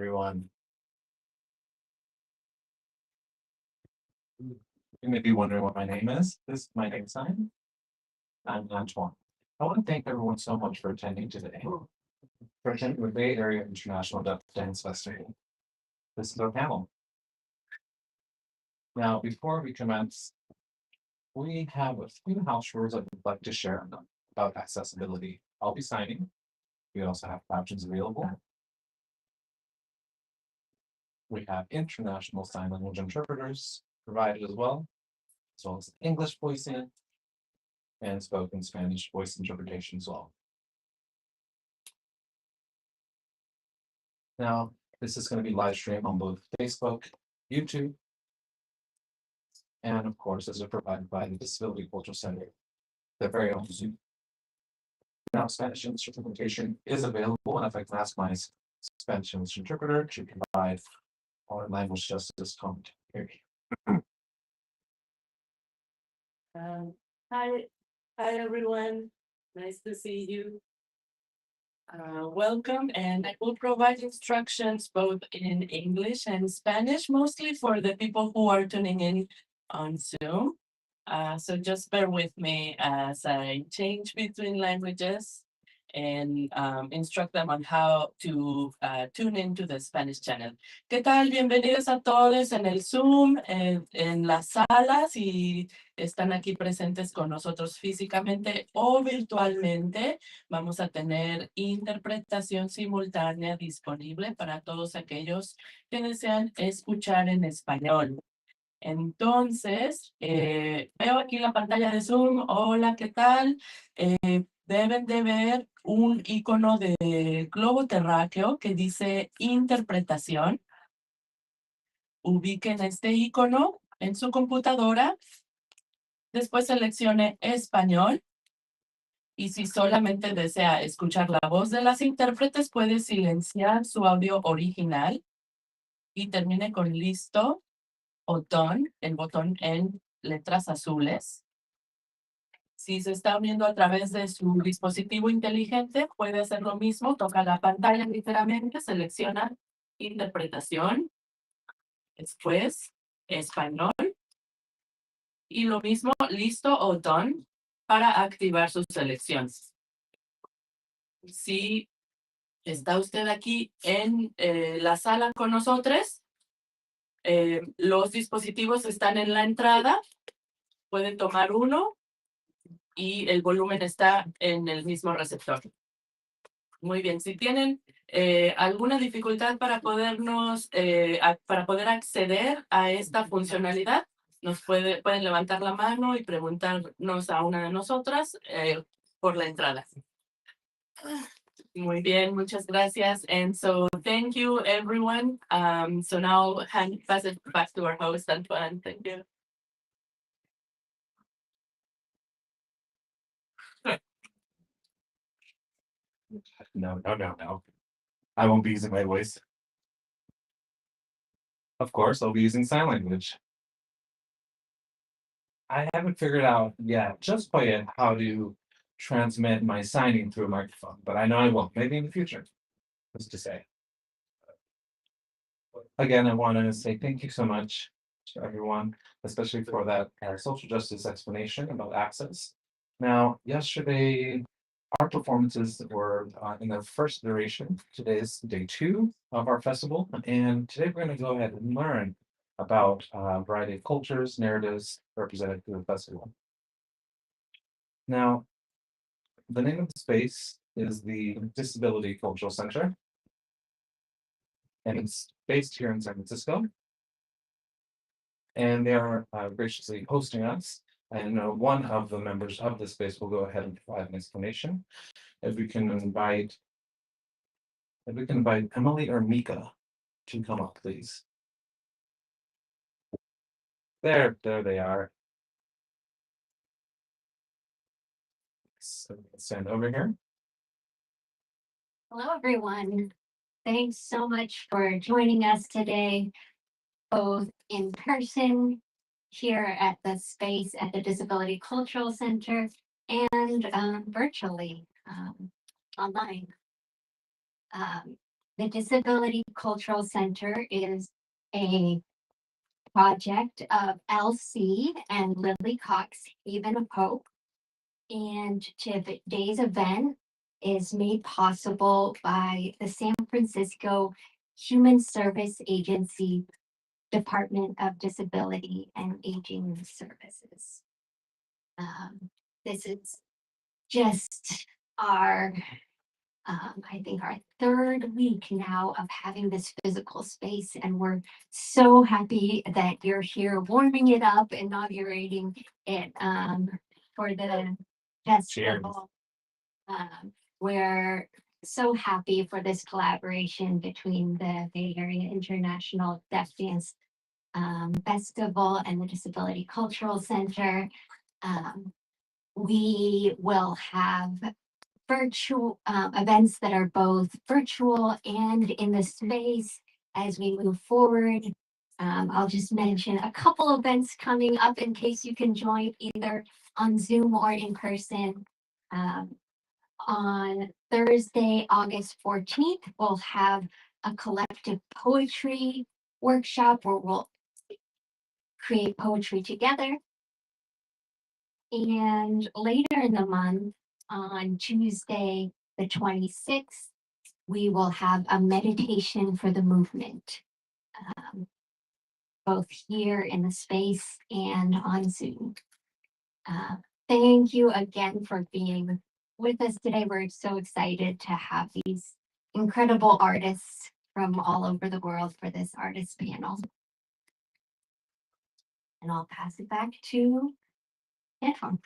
Everyone. You may be wondering what my name is. This is my name sign. I'm Antoine. I want to thank everyone so much for attending today. For attending the Bay Area International Deaf Dance Festival. This is our panel. Now, before we commence, we have a few house rules I would like to share about accessibility. I'll be signing. We also have captions available. We have international sign language interpreters provided as well as English voicing and spoken Spanish voice interpretation as well. Now, this is going to be live streamed on both Facebook, YouTube, and of course, this is provided by the Disability Cultural Center, their very own Zoom. Now, Spanish interpretation is available, and if I can ask my Spanish English interpreter to provide our language justice commentary. Hi, everyone. Nice to see you. Welcome, and I will provide instructions both in English and Spanish, mostly for the people who are tuning in on Zoom. So just bear with me as I change between languages and instruct them on how to tune into the Spanish channel. ¿Qué tal? Bienvenidos a todos en el Zoom, en la sala, si están aquí presentes con nosotros físicamente o virtualmente. Vamos a tener interpretación simultánea disponible para todos aquellos que desean escuchar en español. Entonces, veo aquí la pantalla de Zoom. Hola, ¿qué tal? Deben de ver un icono de globo terráqueo que dice interpretación. Ubiquen este icono en su computadora. Después seleccione español. Y si solamente desea escuchar la voz de las intérpretes, puede silenciar su audio original y termine con listo o done, el botón en letras azules. Si se está uniendo a través de su dispositivo inteligente, puede hacer lo mismo, toca la pantalla ligeramente, selecciona interpretación, después español, y lo mismo, listo o done, para activar sus selecciones. Si está usted aquí en la sala con nosotros, los dispositivos están en la entrada, pueden tomar uno y el volumen está en el mismo receptor. Muy bien, si tienen alguna dificultad para poder acceder a esta funcionalidad, pueden levantar la mano y preguntarnos a una de nosotras por la entrada. Muy bien, muchas gracias. And so thank you, everyone. So now pass it back to our host, Antoine. Thank you. No. I won't be using my voice. Of course, I'll be using sign language. I haven't figured out yet, just quite yet, how to transmit my signing through a microphone, but I know I will, maybe in the future. What's to say? Again, I want to say thank you so much to everyone, especially for that social justice explanation about access. Now, yesterday, our performances were in the first iteration. Today is day 2 of our festival, and today we're going to go ahead and learn about a variety of cultures, narratives represented through the festival. Now, the name of the space is the Disability Cultural Center, and it's based here in San Francisco. And they are graciously hosting us. And one of the members of this space will go ahead and provide an explanation. If we can invite Emily or Mika to come up, please. There they are. So stand over here. Hello, everyone. Thanks so much for joining us today, both in person here at the space at the Disability Cultural Center and virtually online. The Disability Cultural Center is a project of LC and Lily Cox, Haven of Hope. And today's event is made possible by the San Francisco Human Service Agency Department of Disability and Aging Services. This is just our, I think our third week now of having this physical space, and we're so happy that you're here warming it up, inaugurating it, for the festival. We're so happy for this collaboration between the Bay Area International Deaf Dance Festival and the Disability Cultural Center. We will have virtual events that are both virtual and in the space as we move forward. I'll just mention a couple events coming up in case you can join either on Zoom or in person. On Thursday, August 14th, we'll have a collective poetry workshop where we'll create poetry together. And later in the month, on Tuesday, the 26th, we will have a meditation for the movement, both here in the space and on Zoom. Thank you again for being with us today. We're so excited to have these incredible artists from all over the world for this artist panel. And I'll pass it back to Anton.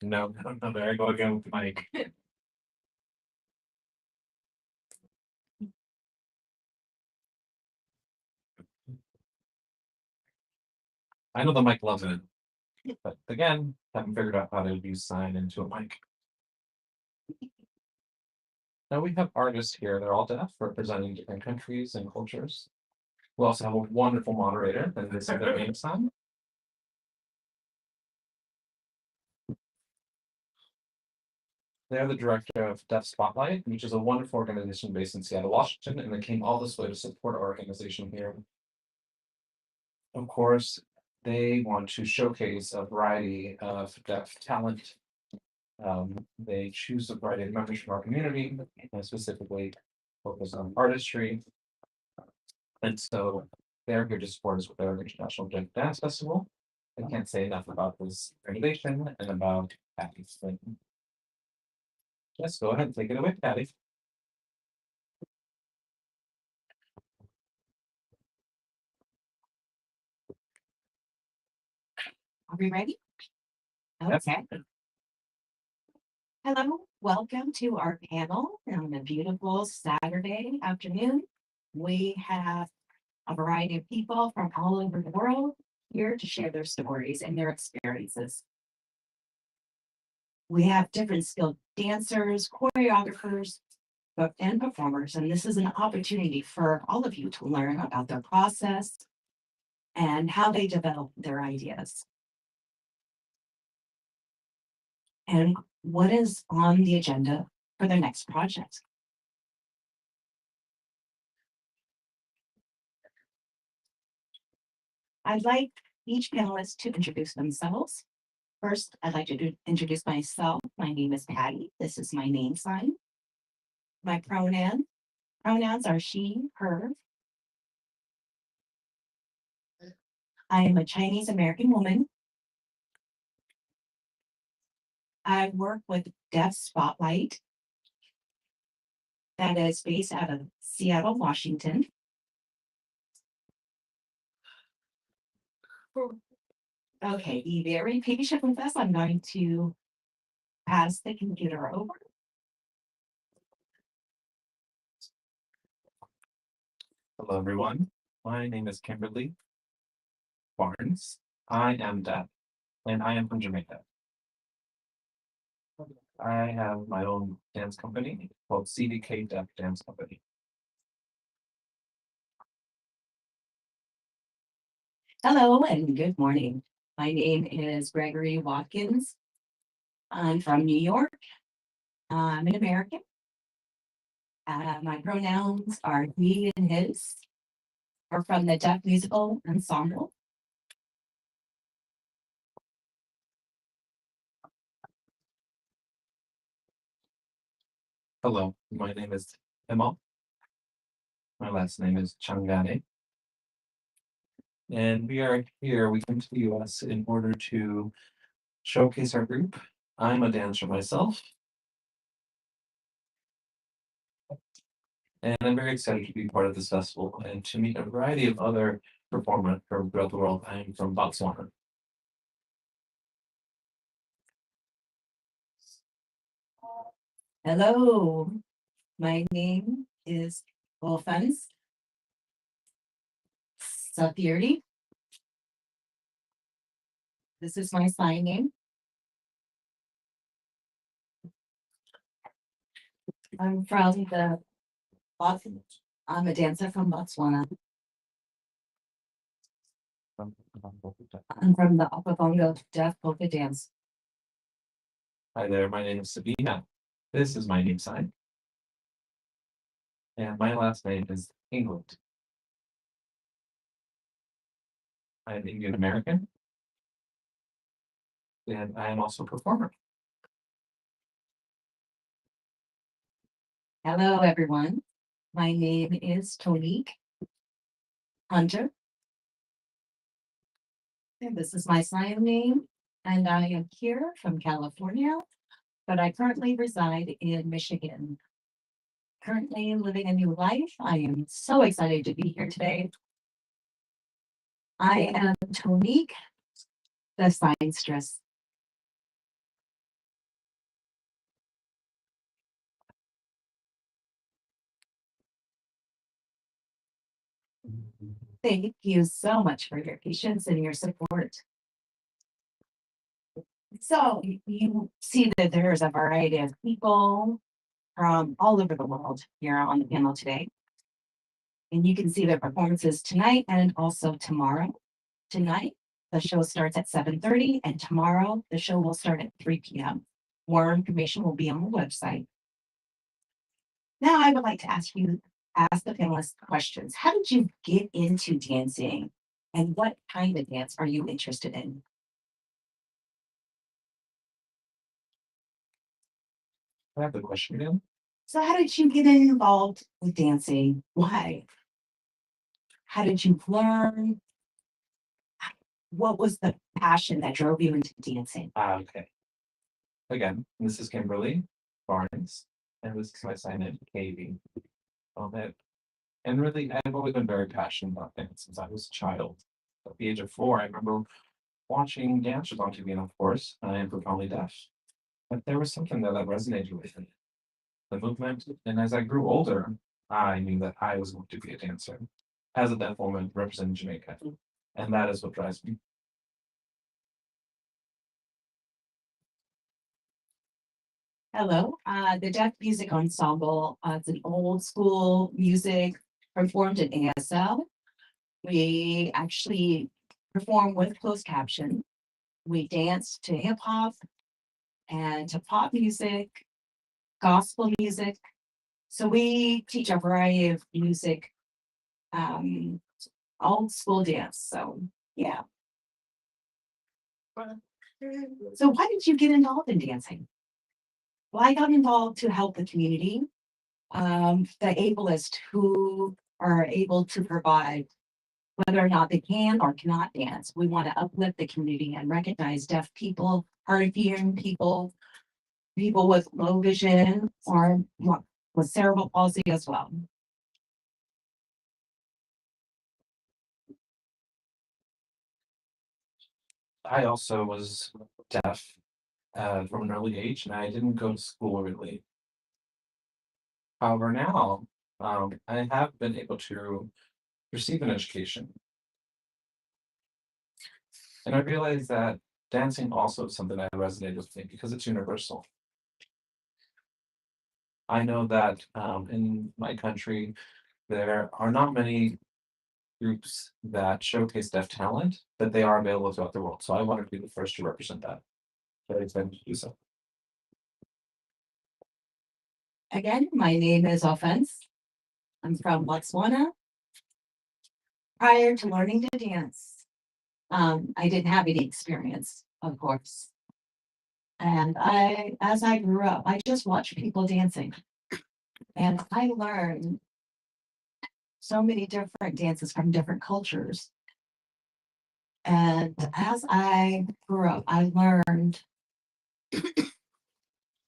No, there I go again with Mike. I know the mic loves it, but again, haven't figured out how to use sign into a mic. Now we have artists here, they're all deaf, representing different countries and cultures. We also have a wonderful moderator, and this is their name sign. They're the director of Deaf Spotlight, which is a wonderful organization based in Seattle, Washington, and they came all this way to support our organization here. Of course, they want to showcase a variety of deaf talent. They choose a variety of members from our community, and specifically focus on artistry. And so they're here to support us with our International Deaf Dance Festival. I can't say enough about this organization and about Patty Slayton. Yes, go ahead, take it away, Patty. Are we ready? Yes. Okay. Hello, welcome to our panel on a beautiful Saturday afternoon. We have a variety of people from all over the world here to share their stories and their experiences. We have different skilled dancers, choreographers, and performers, and this is an opportunity for all of you to learn about their process and how they develop their ideas. And what is on the agenda for their next project. I'd like each panelist to introduce themselves. First, I'd like to introduce myself. My name is Patty. This is my name sign. My pronouns are she, her. I am a Chinese American woman. I work with Deaf Spotlight that is based out of Seattle, Washington. Okay, be very patient with us. I'm going to pass the computer over. Hello, everyone. My name is Kimberly Barnes. I am deaf, and I am from Jamaica. I have my own dance company called CDK Deaf Dance Company. Hello and good morning. My name is Gregory Watkins. I'm from New York. I'm an American. My pronouns are he and his. We're from the Deaf Musical Ensemble. Hello, my name is Emma. My last name is Changane. And we are here, we came to the US in order to showcase our group. I'm a dancer myself. And I'm very excited to be part of this festival and to meet a variety of other performers from throughout the world. I'm from Botswana. Hello, my name is Wolfens Sathirti. This is my sign name. I'm from the I'm a dancer from Botswana. I'm from the Okavango Deaf Polka Dance. Hi there, my name is Sabina. This is my name sign. And my last name is England. I am Indian American. And I am also a performer. Hello, everyone. My name is Tonique Hunter. And this is my sign name, and I am here from California, but I currently reside in Michigan. Currently living a new life. I am so excited to be here today. I am Tonique, the seamstress. Thank you so much for your patience and your support. So you see that there's a variety of people from all over the world here on the panel today. And you can see their performances tonight and also tomorrow. Tonight, the show starts at 7:30, and tomorrow the show will start at 3 p.m. More information will be on the website. Now I would like to ask the panelists questions. How did you get into dancing? And what kind of dance are you interested in? I have the question again. So how did you get involved with dancing? Why? How did you learn? What was the passion that drove you into dancing? Okay. Again, this is Kimberly Barnes, and this is my sign in KB. And really, I've always been very passionate about dance since I was a child. At the age of 4, I remember watching dancers on TV, and of course, I am profoundly deaf. But there was something that resonated with me, the movement. And as I grew older, I knew that I was going to be a dancer as a deaf woman representing Jamaica. And that is what drives me. Hello, the Deaf Music Ensemble, it's an old school music performed in ASL. We actually perform with closed caption. We dance to hip hop and to pop music, gospel music. So we teach a variety of music, old school dance. So yeah. So why did you get involved in dancing? Well, I got involved to help the community, the ableist who are able to provide, whether or not they can or cannot dance. We want to uplift the community and recognize deaf people, hard of hearing people, people with low vision or with cerebral palsy as well. I also was deaf from an early age, and I didn't go to school really. However, now I have been able to receive an education. And I realized that dancing also is something that resonated with me because it's universal. I know that in my country, there are not many groups that showcase deaf talent, that they are available throughout the world. So I wanted to be the first to represent that. Very excited to do so. Again, my name is Offense. I'm from Botswana. Prior to learning to dance, I didn't have any experience, of course. And as I grew up, I just watched people dancing. And I learned so many different dances from different cultures. And as I grew up, I learned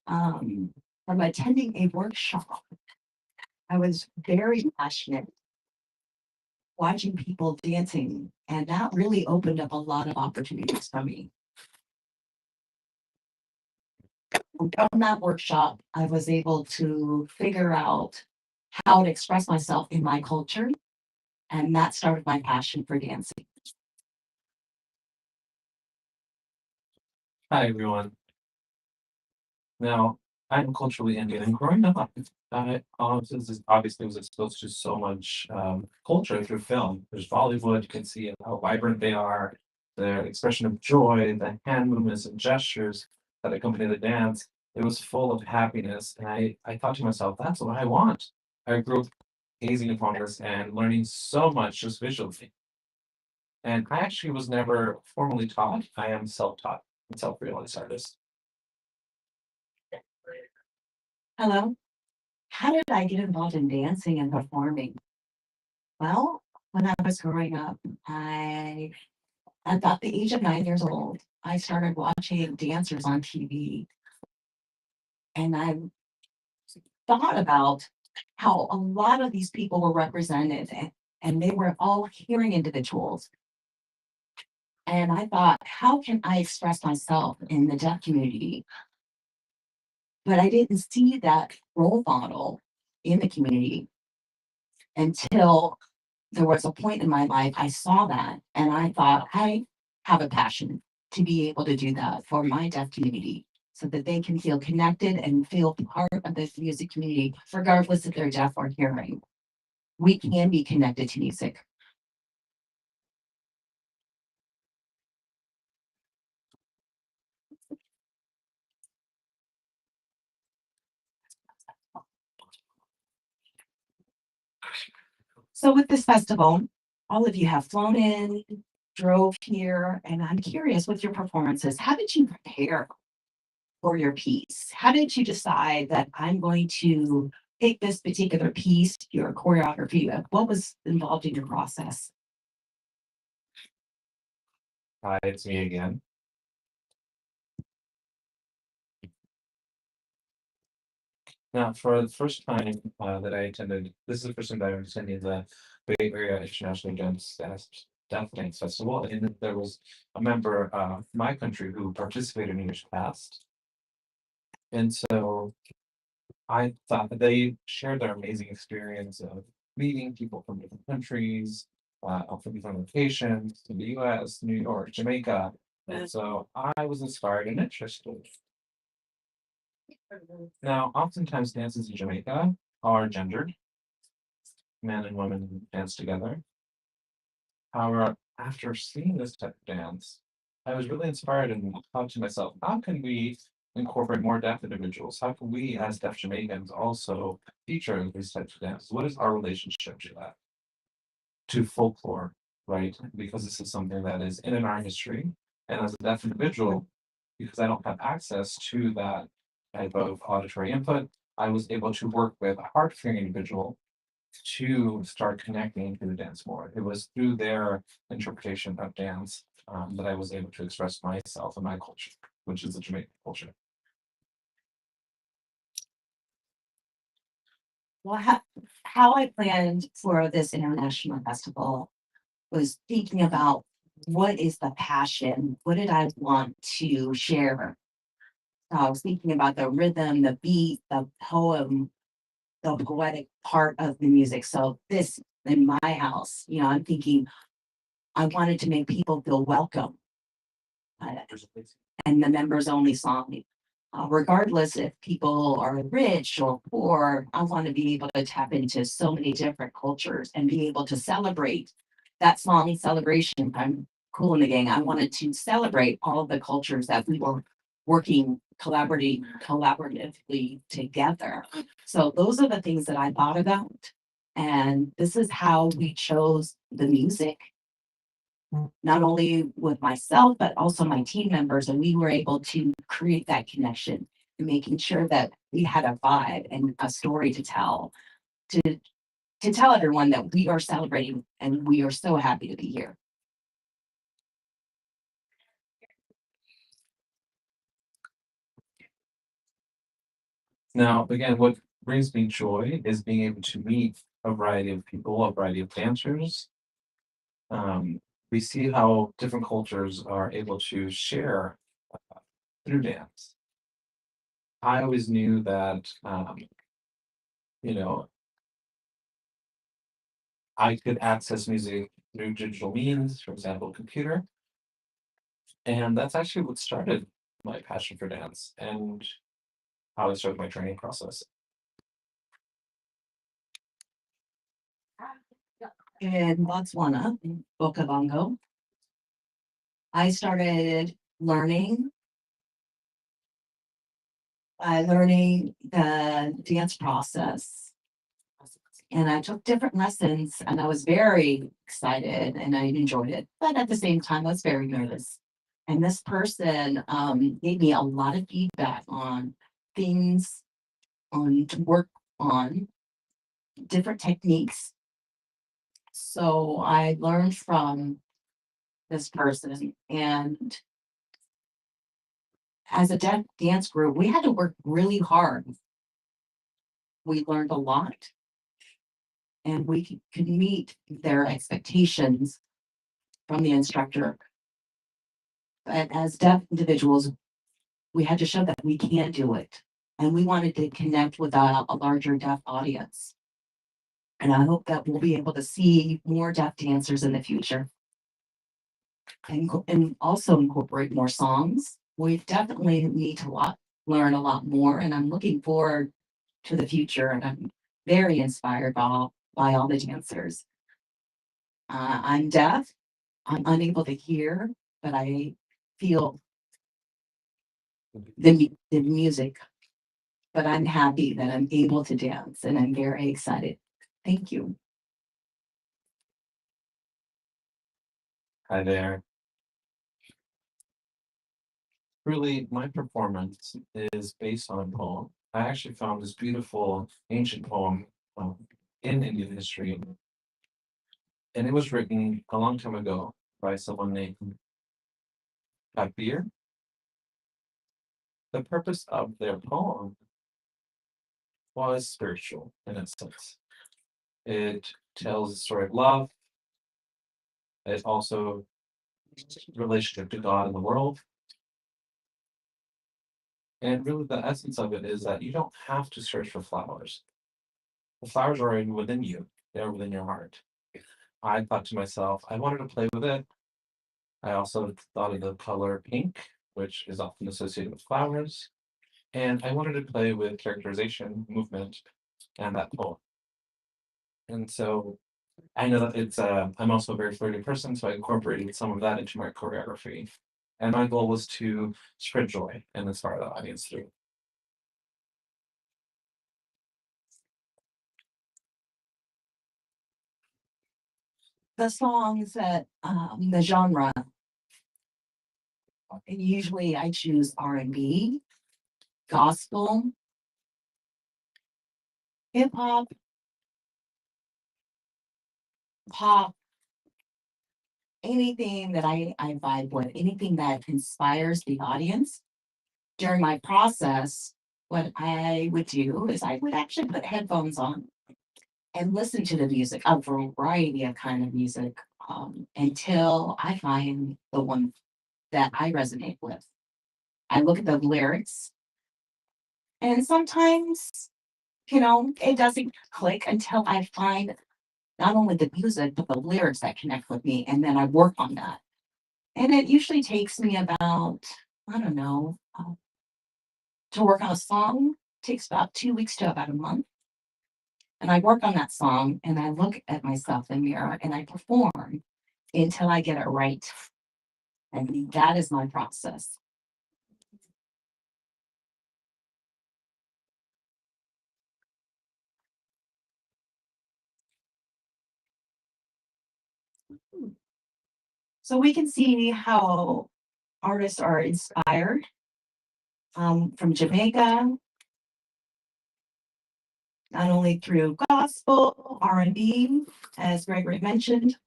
from attending a workshop. I was very passionate watching people dancing, and that really opened up a lot of opportunities for me. From that workshop, I was able to figure out how to express myself in my culture, and that started my passion for dancing. Hi, everyone. Now, I'm culturally Indian, and growing up, I obviously was exposed to so much culture through film. There's Bollywood, you can see how vibrant they are, their expression of joy, the hand movements and gestures that accompany the dance. It was full of happiness, and I thought to myself, that's what I want. I grew up gazing upon this and learning so much just visually. And I actually was never formally taught. I am self-taught and self-realized artist. Hello. How did I get involved in dancing and performing? Well, when I was growing up, at about the age of 9 years old, I started watching dancers on TV. And I thought about how a lot of these people were represented and they were all hearing individuals. And I thought, how can I express myself in the deaf community? But I didn't see that role model in the community until there was a point in my life I saw that and I thought, I have a passion to be able to do that for my deaf community so that they can feel connected and feel part of this music community, regardless if they're deaf or hearing. We can be connected to music. So with this festival, all of you have flown in, drove here, and I'm curious with your performances, how did you prepare for your piece? How did you decide that I'm going to take this particular piece, your choreography? What was involved in your process? Hi, it's me again. Now, for the first time that I attended, this is the first time that I attended the Bay Area International Deaf Dance Festival, and there was a member of my country who participated in years past. And so I thought that they shared their amazing experience of meeting people from different countries, from different locations, in the US, New York, Jamaica. And so I was inspired and interested. Now, oftentimes dances in Jamaica are gendered. Men and women dance together. However, after seeing this type of dance, I was really inspired and thought to myself, how can we incorporate more deaf individuals? How can we, as deaf Jamaicans, also feature these types of dances? What is our relationship to that? To folklore, right? Because this is something that is in our history. And as a deaf individual, because I don't have access to that type of auditory input, I was able to work with a hard of hearing individual to start connecting to the dance more. It was through their interpretation of dance that I was able to express myself and my culture, which is the Jamaican culture. Well, how I planned for this international festival was thinking about what is the passion? What did I want to share? So I was thinking about the rhythm, the beat, the poem, the poetic part of the music. So this in my house, I'm thinking I wanted to make people feel welcome. And the members only song. Regardless if people are rich or poor, I want to be able to tap into so many different cultures and be able to celebrate that song celebration, I'm Cool in the Gang. I wanted to celebrate all of the cultures that we were working collaboratively together. So those are the things that I thought about. And this is how we chose the music, not only with myself, but also my team members. And we were able to create that connection and making sure that we had a vibe and a story to tell, to tell everyone that we are celebrating and we are so happy to be here. Now, again, what brings me joy is being able to meet a variety of people, a variety of dancers. We see how different cultures are able to share through dance. I always knew that, you know, I could access music through digital means, for example, computer. And that's actually what started my passion for dance and how I started my training process. In Botswana, in Okavango, I started learning the dance process. And I took different lessons and I was very excited and I enjoyed it. But at the same time, I was very nervous. And this person gave me a lot of feedback on things on to work on, different techniques. So I learned from this person, and as a dance group, we had to work really hard. We learned a lot and we could meet their expectations from the instructor. But as deaf individuals, we had to show that we can do it. And we wanted to connect with a larger deaf audience. And I hope that we'll be able to see more deaf dancers in the future. And also incorporate more songs. We definitely need to learn a lot more. And I'm looking forward to the future. And I'm very inspired by all the dancers. I'm deaf. I'm unable to hear, but I feel the music. But I'm happy that I'm able to dance and I'm very excited. Thank you. Hi there. Really, my performance is based on a poem. I actually found this beautiful ancient poem in Indian history, and it was written a long time ago by someone named Kabir. The purpose of their poem was spiritual in its sense. It tells the story of love. It also relationship to God and the world. And really, the essence of it is that you don't have to search for flowers. The flowers are already within you, they're within your heart. I thought to myself, I wanted to play with it. I also thought of the color pink, which is often associated with flowers. And I wanted to play with characterization, movement, and that poem. And so I know that I'm also a very flirty person, so I incorporated some of that into my choreography. And my goal was to spread joy and inspire the audience through. The songs that the genre, usually I choose R&B, gospel, hip hop, pop, anything that I vibe with, anything that inspires the audience. During my process, what I would do is I would actually put headphones on and listen to the music, a variety of kind of music, until I find the one that I resonate with. I look at the lyrics, and sometimes, it doesn't click until I find not only the music, but the lyrics that connect with me, and then I work on that. And it usually takes me about, I don't know, to work on a song takes about 2 weeks to about a month. And I work on that song and I look at myself in the mirror and I perform until I get it right. And that is my process. So we can see how artists are inspired from Jamaica, not only through gospel, R&B, as Gregory mentioned,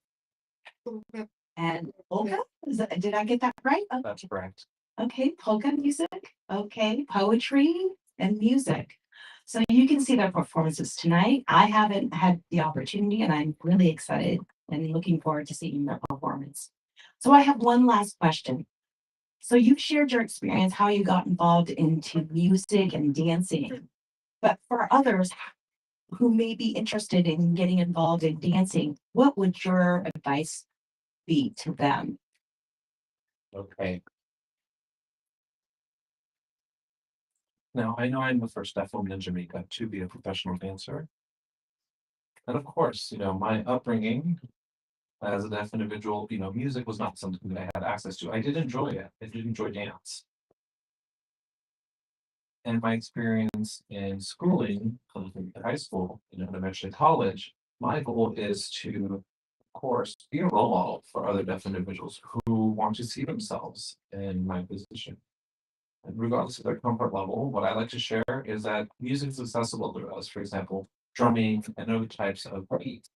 and polka. Did I get that right? That's correct. Okay, polka music, okay, poetry and music. So you can see their performances tonight. I haven't had the opportunity and I'm really excited and looking forward to seeing their performance. So I have one last question. So you've shared your experience, how you got involved into music and dancing. But for others who may be interested in getting involved in dancing, what would your advice be to them? Okay. Now, I know I'm the first deaf woman in Jamaica to be a professional dancer. And of course, my upbringing as a deaf individual, music was not something that I had access to. I did enjoy it. I did enjoy dance. And my experience in schooling, high school, and eventually college, my goal is to, of course, be a role model for other deaf individuals who want to see themselves in my position. And regardless of their comfort level, what I like to share is that music is accessible to us, for example, drumming and other types of beats.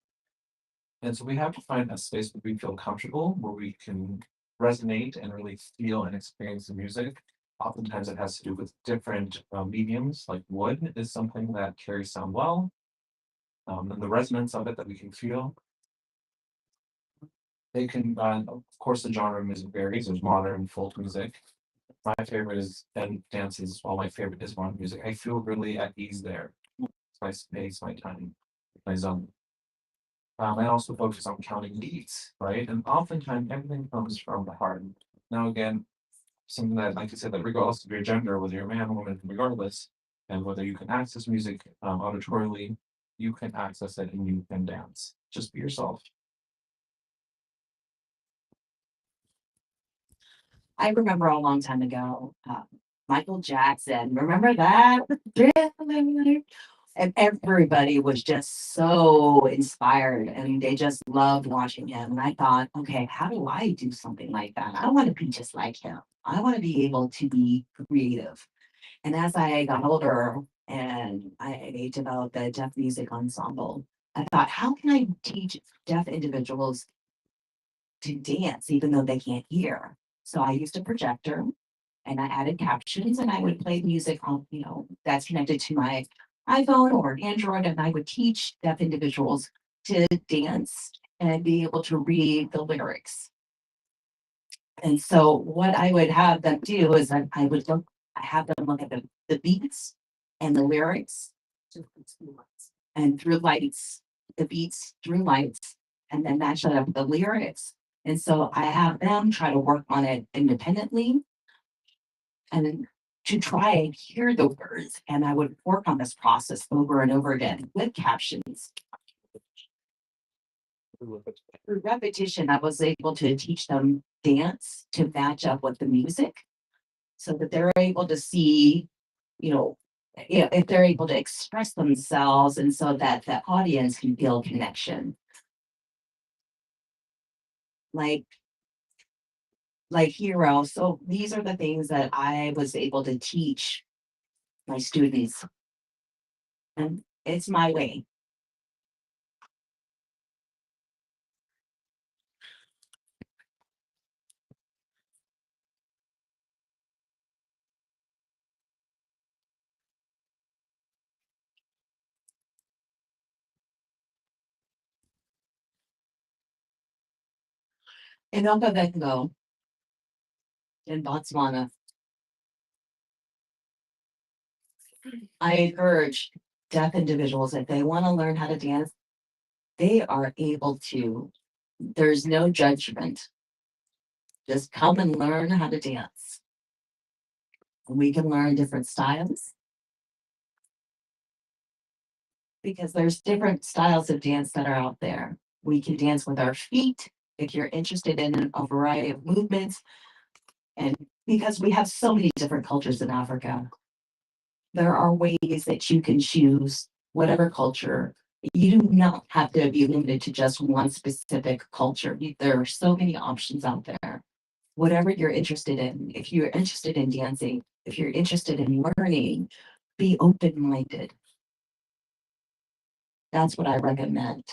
And so we have to find a space where we feel comfortable, where we can resonate and really feel and experience the music. Oftentimes it has to do with different mediums, like wood is something that carries sound well, and the resonance of it that we can feel. They can, of course, the genre of music varies. There's modern folk music. My favorite is and dances. While my favorite is modern music, I feel really at ease there. It's my space, my time, my zone. I also focus on counting beats, right? And oftentimes everything comes from the heart. Now, again, something that I'd like to say that regardless of your gender, whether you're a man or woman, regardless, and whether you can access music auditorily, you can access it and you can dance. Just be yourself. I remember a long time ago, Michael Jackson, remember that? And everybody was just so inspired and they just loved watching him. And I thought, okay, how do I do something like that? I want to be just like him. I want to be able to be creative. And as I got older and I developed a deaf music ensemble, I thought, how can I teach deaf individuals to dance even though they can't hear? So I used a projector and I added captions and I would play music on, that's connected to my iPhone or Android, and I would teach deaf individuals to dance and be able to read the lyrics. And so what I would have them do is I have them look at the beats and the lyrics and through lights, the beats through lights, and then match that up with the lyrics. And so I have them try to work on it independently and to try and hear the words. And I would work on this process over and over again with captions. Through repetition, I was able to teach them dance to match up with the music so that they're able to see, if they're able to express themselves and so that the audience can feel connection. Like hero. So these are the things that I was able to teach my students. And it's my way. In Okavango, in Botswana, I encourage deaf individuals, if they want to learn how to dance, they are able to. There's no judgment. Just come and learn how to dance. We can learn different styles. because there's different styles of dance that are out there. We can dance with our feet if you're interested in a variety of movements. And because we have so many different cultures in Africa, there are ways that you can choose whatever culture. You do not have to be limited to just one specific culture. There are so many options out there. Whatever you're interested in, if you're interested in dancing, if you're interested in learning, be open-minded. That's what I recommend.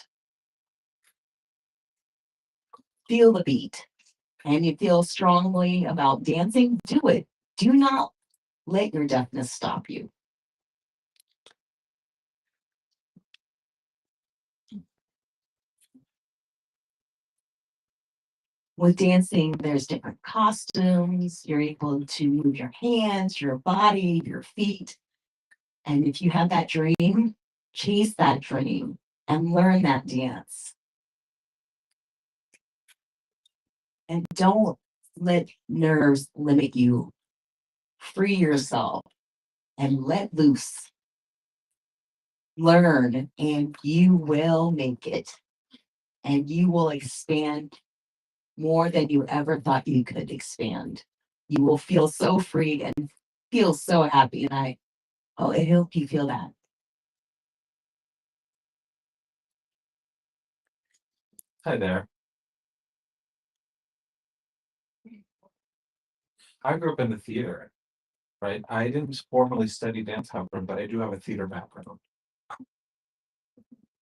Feel the beat. And you feel strongly about dancing, do it. Do not let your deafness stop you. With dancing, there's different costumes. You're able to move your hands, your body, your feet. And if you have that dream, chase that dream and learn that dance. And don't let nerves limit you. Free yourself and let loose. Learn and you will make it. And you will expand more than you ever thought you could expand. You will feel so free and feel so happy. And I hope you feel that. Hi there. I grew up in the theater, right? I didn't formally study dance, however, but I do have a theater background.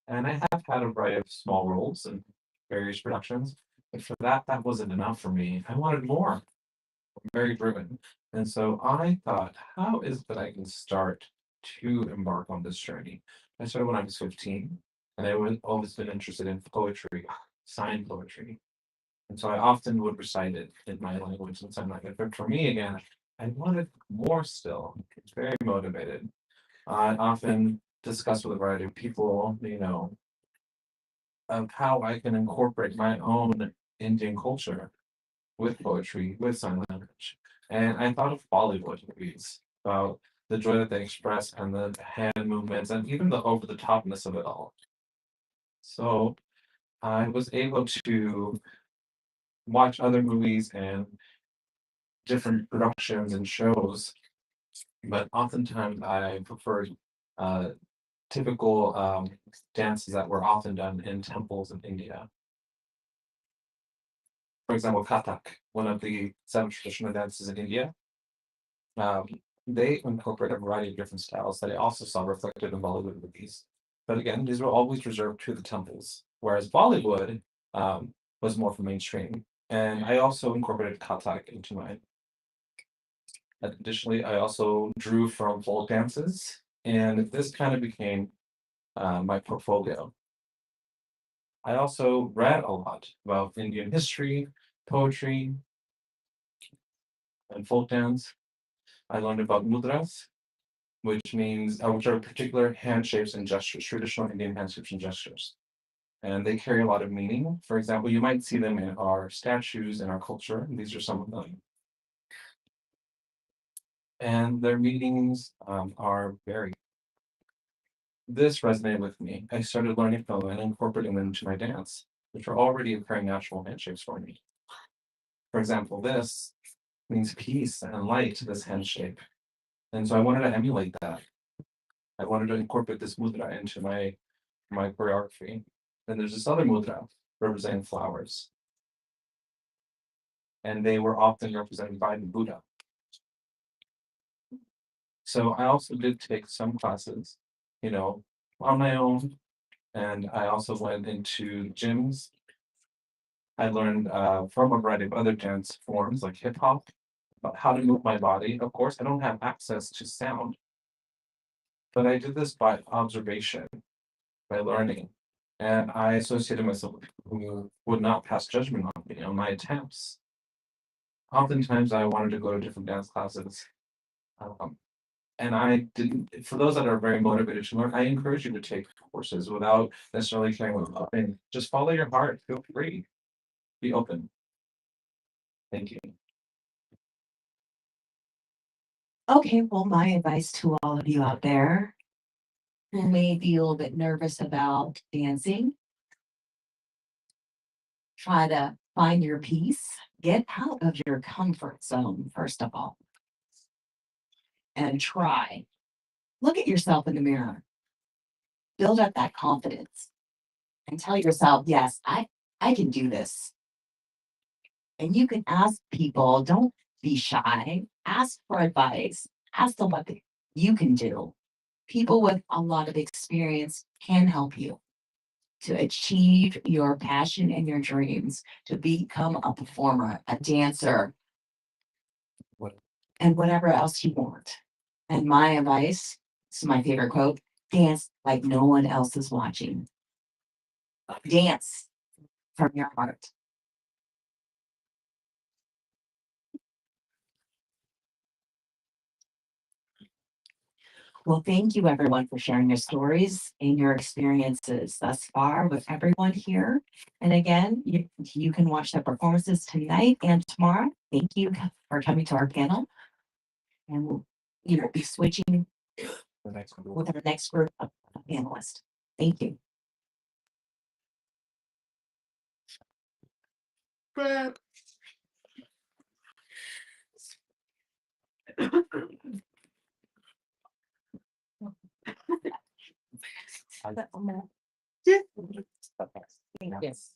And I have had a variety of small roles in various productions, but for that, that wasn't enough for me. I wanted more. I'm very driven. And so I thought, how is it that I can start to embark on this journey? I started when I was 15, and I was always been interested in poetry, signed poetry. And so I often would recite it in my language and sign language. But for me, again, I wanted more still. It's very motivated. I often discuss with a variety of people, of how I can incorporate my own Indian culture with poetry, with sign language. And I thought of Bollywood movies about the joy that they express and the hand movements and even the over the topness of it all. So I was able to watch other movies and different productions and shows, but oftentimes I preferred uh, typical dances that were often done in temples in India. For example, Kathak, one of the seven traditional dances in India, um, they incorporate a variety of different styles that I also saw reflected in Bollywood movies. But again, these were always reserved to the temples, whereas Bollywood was more for mainstream. And I also incorporated Kathak into mine. Additionally, I also drew from folk dances, and this kind of became my portfolio. I also read a lot about Indian history, poetry, and folk dance. I learned about mudras, which are particular handshapes and gestures, traditional Indian handshapes and gestures. And they carry a lot of meaning. For example, you might see them in our statues in our culture, and these are some of them. And their meanings are very. This resonated with me. I started learning from them and incorporating them into my dance, which are already occurring natural handshakes for me. For example, this means peace and light, this handshake. And so I wanted to emulate that. I wanted to incorporate this mudra into my choreography. Then there's this other mudra representing flowers. And they were often represented by the Buddha. So I also did take some classes, on my own. And I also went into gyms. I learned from a variety of other dance forms like hip hop about how to move my body. Of course, I don't have access to sound, but I did this by observation, by learning. And I associated myself with people who would not pass judgment on me on my attempts. Oftentimes, I wanted to go to different dance classes. And I didn't, for those that are very motivated to learn, I encourage you to take courses without necessarily caring what and just follow your heart. Feel free. Be open. Thank you. Okay, well, my advice to all of you out there who may be a little bit nervous about dancing, try to find your peace, get out of your comfort zone, first of all. And try. Look at yourself in the mirror. Build up that confidence and tell yourself, yes, I can do this. And you can ask people, don't be shy, ask for advice, ask them what you can do. People with a lot of experience can help you to achieve your passion and your dreams, to become a performer, a dancer, What- and whatever else you want. And my advice, this is my favorite quote, dance like no one else is watching. Dance from your heart. Well, thank you everyone for sharing your stories and your experiences thus far with everyone here. And again, you can watch the performances tonight and tomorrow. Thank you for coming to our panel. And we'll, be switching The next one. with our next group of panelists. Thank you. Yes.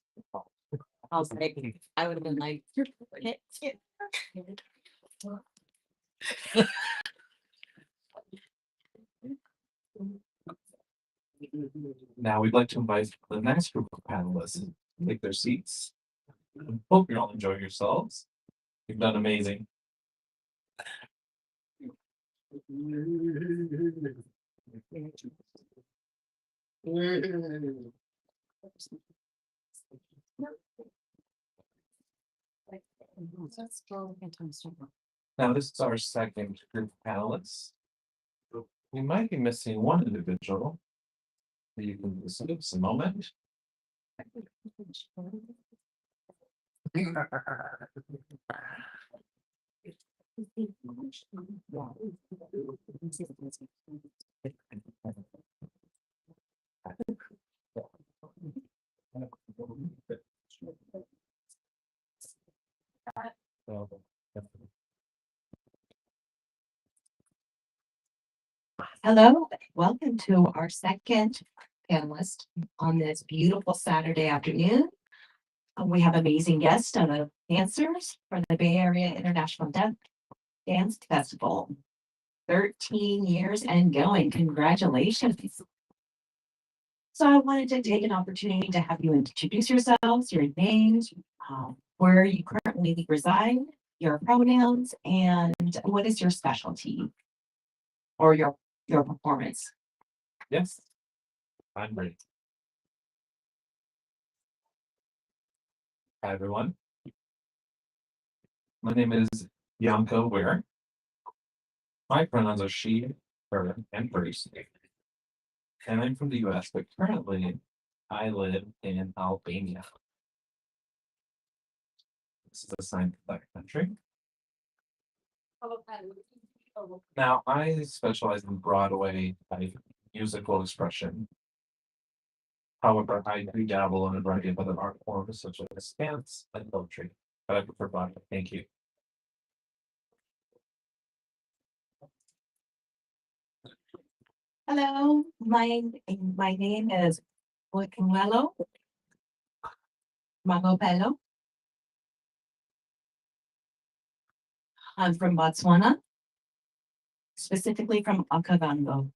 I was like, I would have been like. Now we'd like to invite the next group of panelists to take their seats. Hope you all enjoy yourselves. You've done amazing. Now, this is our second group of panelists. We might be missing one individual. You can listen to this a moment. Hello, welcome to our second panelist on this beautiful Saturday afternoon. We have amazing guests and dancers from the Bay Area International Dance Festival. 13 years and going. Congratulations. So I wanted to take an opportunity to have you introduce yourselves, your names, where you currently reside, your pronouns, and what is your specialty or your performance. Yes. I'm ready. Hi, everyone. My name is Bianca Ware. My pronouns are she, her, and hers. And I'm from the US, but currently I live in Albania. This is a sign of that country. Now, I specialize in Broadway type musical expression. However, I do dabble in a variety of other art forms such as dance and poetry, but I prefer Broadway. Thank you. Hello, my name is Boikumelo Magopelo. I'm from Botswana, specifically from Okavango.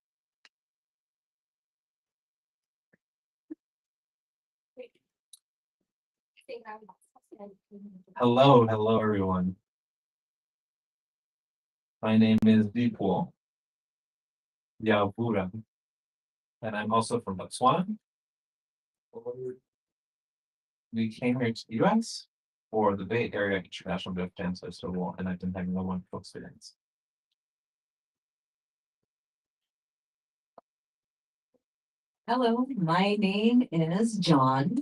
Hello, everyone. My name is Deepwal Yavura, and I'm also from Botswana. We came here to the US for the Bay Area International Dance Festival, and I've been having a wonderful experience. Hello, my name is John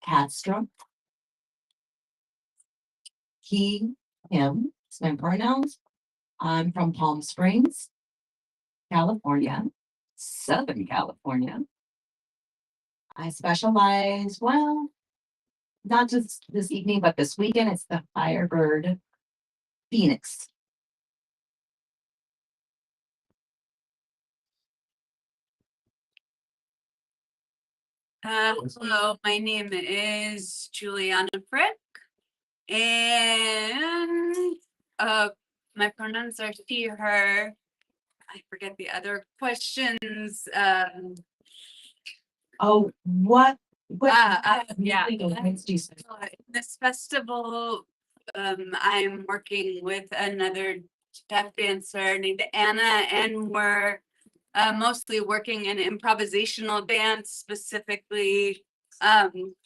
Castro. He, him, is my pronouns. I'm from Palm Springs, California, Southern California. I specialize, well, not just this evening, but this weekend, it's the Firebird Phoenix. Hello, my name is Juliana Frick. And my pronouns are she, her. I forget the other questions. Oh, what? Yeah. Events do you This festival, I'm working with another tap dancer named Anna, and we're mostly working in improvisational dance, specifically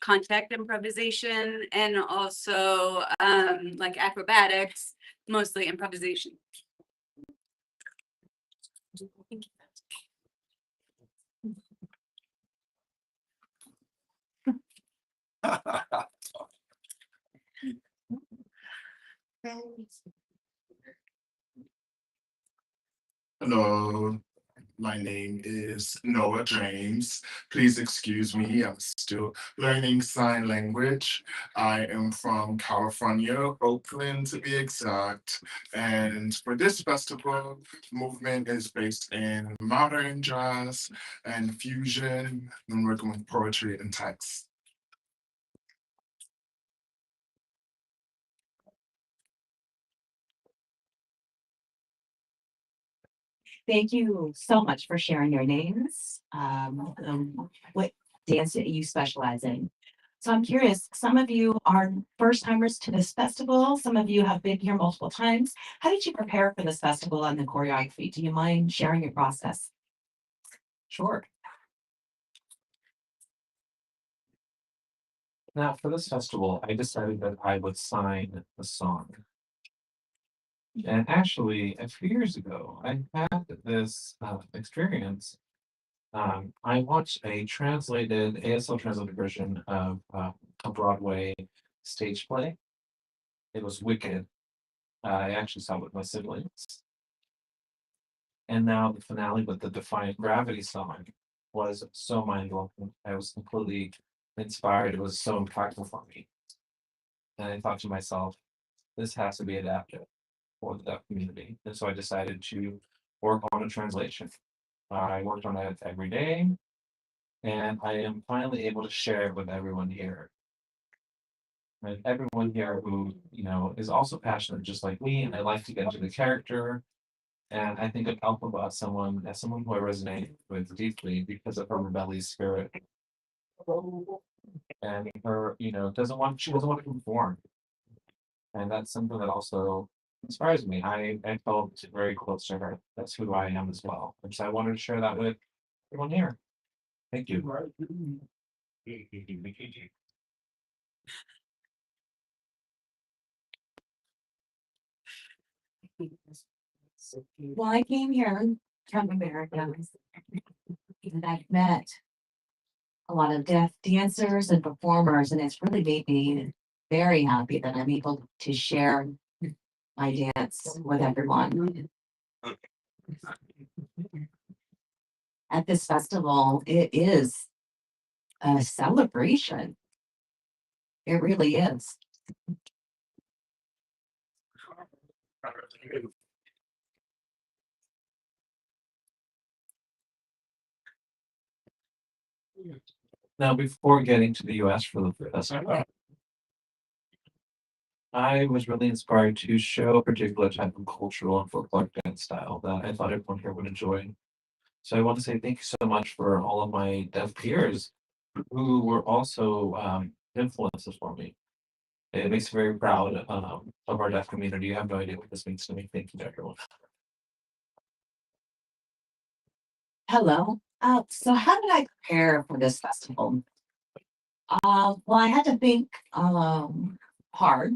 contact improvisation, and also like acrobatics, mostly improvisation. Hello, my name is Noah James. Please excuse me, I'm still learning sign language. I am from California, Oakland to be exact. And for this festival, movement is based in modern jazz and fusion, and working with poetry and text. Thank you so much for sharing your names. What dance that you specialize in. So I'm curious, some of you are first timers to this festival. Some of you have been here multiple times. How did you prepare for this festival and the choreography? Do you mind sharing your process? Sure. Now, for this festival, I decided that I would sign a song. And actually, a few years ago, I had this experience. I watched a translated, ASL translated version of a Broadway stage play. It was Wicked. I actually saw it with my siblings. And now the finale with the Defiant Gravity song was so mind-blowing. I was completely inspired. It was so impactful for me. And I thought to myself, this has to be adapted for the deaf community. And so I decided to work on a translation. I worked on it every day, and I am finally able to share it with everyone here. And everyone here who, is also passionate just like me, and I like to get into the character. And I think of Elphaba as someone who I resonate with deeply because of her rebellious spirit. And her, she doesn't want to conform. And that's something that also inspires me. I felt very close to her. That's who I am as well. And so I wanted to share that with everyone here. Thank you. Well, I came here from America and I've met a lot of deaf dancers and performers, and it's really made me very happy that I'm able to share my dance with everyone. At this festival, it is a celebration. It really is. Now, before getting to the US for the festival, I was really inspired to show a particular type of cultural and folkloric dance style that I thought everyone here would enjoy. So I want to say thank you so much for all of my deaf peers who were also influences for me. It makes me very proud of our deaf community. You have no idea what this means to me. Thank you to everyone. Hello. So how did I prepare for this festival? Well, I had to think hard,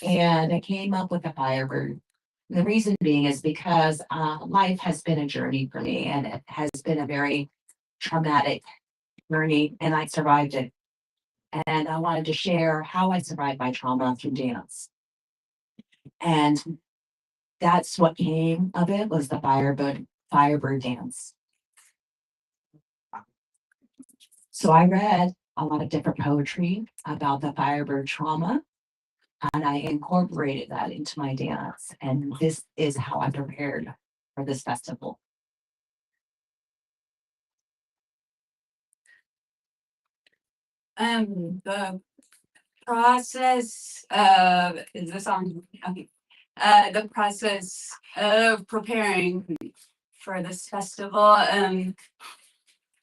and I came up with a Firebird. The reason being is because life has been a journey for me, and it has been a very traumatic journey, and I survived it. And I wanted to share how I survived my trauma through dance. And that's what came of it, was the Firebird dance. So I read a lot of different poetry about the Firebird trauma, and I incorporated that into my dance. And this is how I prepared for this festival. The process of, is this on? Okay. The process of preparing for this festival,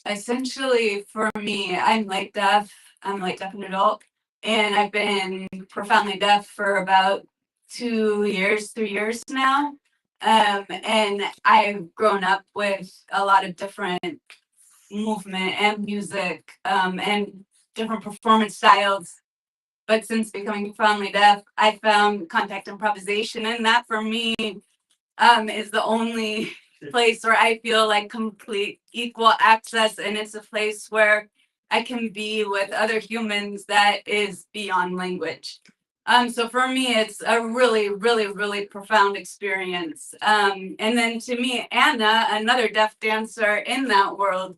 essentially for me, I'm like deaf and adult, and I've been profoundly deaf for about 2 years, 3 years now. And I've grown up with a lot of different movement and music, and different performance styles. But since becoming profoundly deaf, I found contact improvisation, and that for me, is the only place where I feel like complete equal access, and it's a place where I can be with other humans that is beyond language. So for me, it's a really, really, really profound experience. And then to me, Anna, another deaf dancer in that world,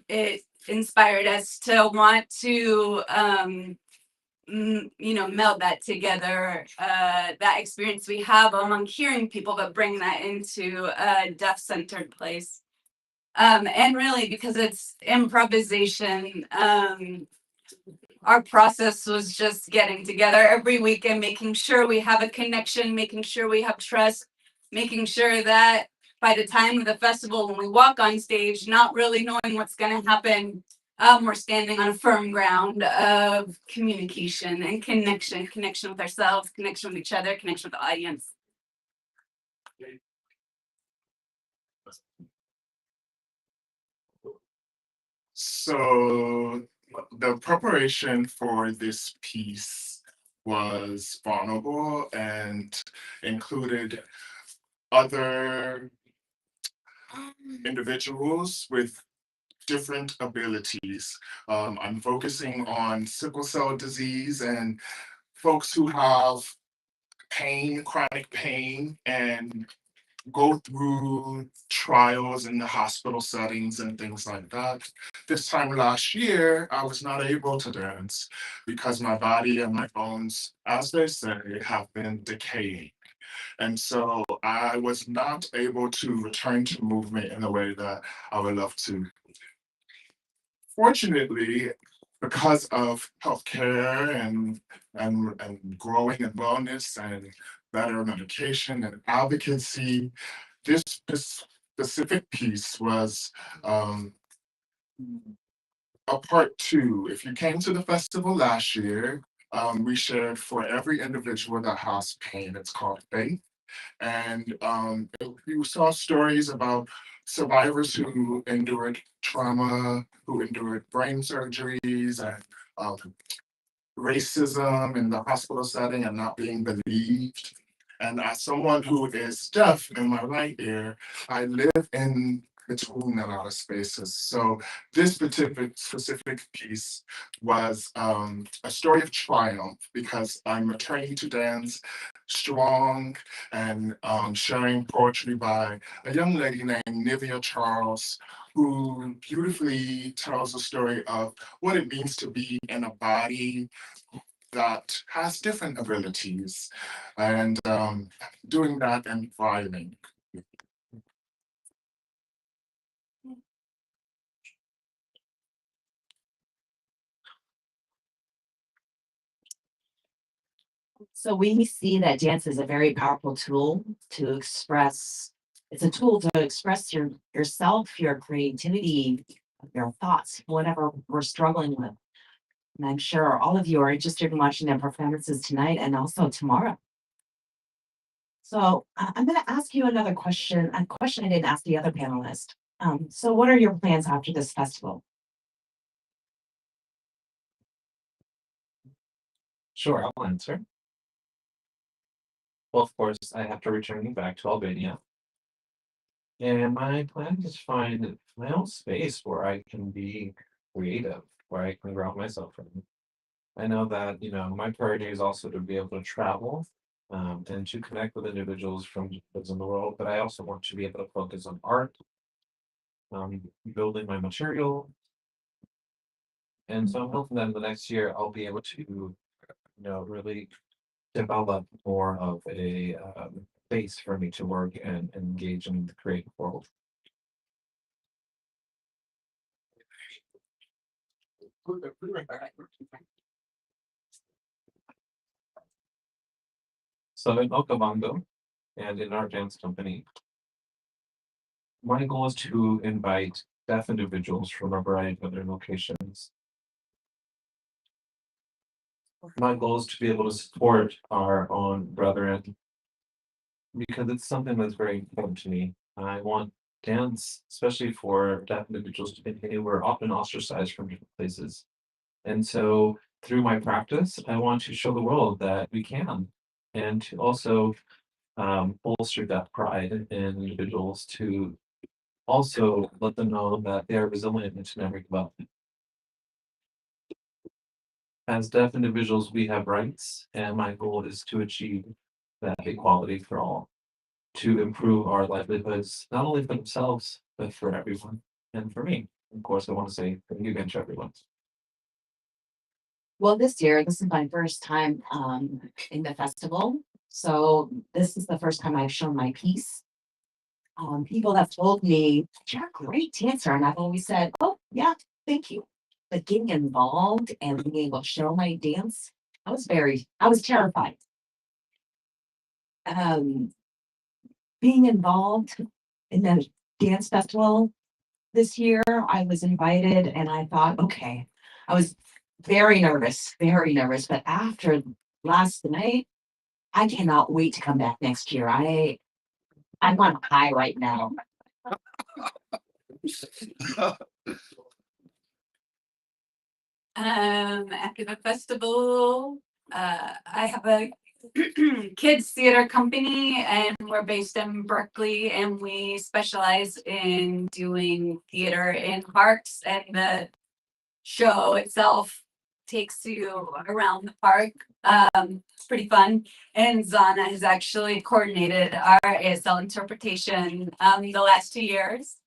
it inspired us to want to meld that together, that experience we have among hearing people, but bring that into a deaf centered place. And really, because it's improvisation, our process was just getting together every weekend, making sure we have a connection, making sure we have trust, making sure that by the time of the festival, when we walk on stage, not really knowing what's going to happen, we're standing on a firm ground of communication and connection with ourselves, connection with each other, connection with the audience. So the preparation for this piece was vulnerable and included other individuals with different abilities. I'm focusing on sickle cell disease and folks who have pain, chronic pain, and go through trials in the hospital settings and things like that. This time last year, I was not able to dance because my body and my bones, as they say, have been decaying. And so I was not able to return to movement in the way that I would love to. Fortunately, because of healthcare and growing in wellness and better medication and advocacy, this specific piece was a part two. If you came to the festival last year, we shared for every individual that has pain, it's called Faith. And you saw stories about survivors who endured trauma, who endured brain surgeries and racism in the hospital setting and not being believed. And as someone who is deaf in my right ear, I live in between a lot of spaces. So this specific piece was a story of triumph because I'm returning to dance strong and sharing poetry by a young lady named Nivea Charles, who beautifully tells a story of what it means to be in a body that has different abilities and doing that and thriving. So we see that dance is a very powerful tool to express. It's a tool to express yourself, your creativity, your thoughts, whatever we're struggling with. And I'm sure all of you are interested in watching their performances tonight and also tomorrow. So I'm going to ask you another question, a question I didn't ask the other panelists. So what are your plans after this festival? Sure, I'll answer. Well, of course, I have to return back to Albania. And my plan is to find my own space where I can be creative, where I can ground myself from. I know that, my priority is also to be able to travel and to connect with individuals from in the world, but I also want to be able to focus on art, building my material, And so I'm hoping that in the next year, I'll be able to, really develop more of a base for me to work and engage in the creative world. So in Okavango and in our dance company, my goal is to invite deaf individuals from a variety of other locations. My goal is to be able to support our own brethren because it's something that's very important to me. I want dance, especially for deaf individuals, to continue. We're often ostracized from different places. And so through my practice, I want to show the world that we can, and to also bolster that pride in individuals to also let them know that they are resilient and to never give up. As deaf individuals, we have rights, and my goal is to achieve that equality for all, to improve our livelihoods, not only for themselves, but for everyone, and for me. Of course, I want to say thank you again to everyone. Well, this year, this is my first time in the festival. So this is the first time I've shown my piece. People have told me, you're a great dancer. And I've always said, oh, yeah, thank you. But getting involved and being able to show my dance, I was terrified. Being involved in the dance festival this year, I was invited and I thought, okay, I was very nervous, but after last night, I cannot wait to come back next year. I'm on a high right now. After the festival, I have a kids theater company and we're based in Berkeley and we specialize in doing theater in parks, and the show itself takes you around the park. It's pretty fun. And Zana has actually coordinated our ASL interpretation the last 2 years.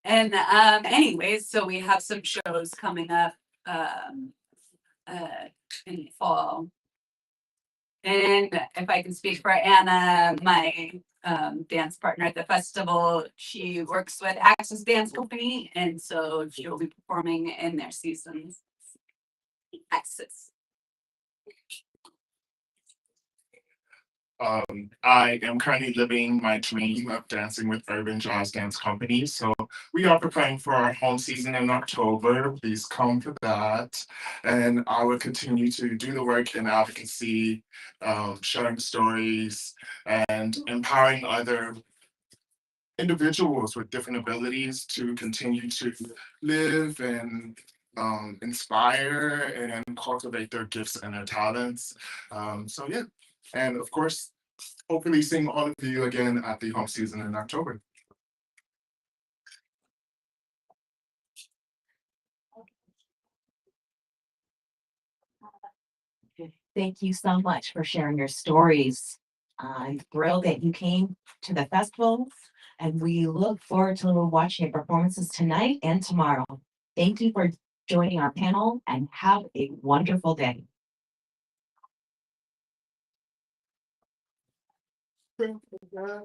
And anyways, so we have some shows coming up in the fall. And if I can speak for Anna, my dance partner at the festival, she works with Access Dance Company, and so she'll be performing in their seasons. Access. I am currently living my dream of dancing with Urban Jazz Dance Company. So we are preparing for our home season in October. Please come for that. And I will continue to do the work in advocacy, sharing stories, and empowering other individuals with different abilities to continue to live and inspire and cultivate their gifts and their talents. So yeah. And of course, hopefully seeing all of you again at the home season in October. Thank you so much for sharing your stories. I'm thrilled that you came to the festival, and we look forward to watching your performances tonight and tomorrow. Thank you for joining our panel and have a wonderful day. Thank you, guys.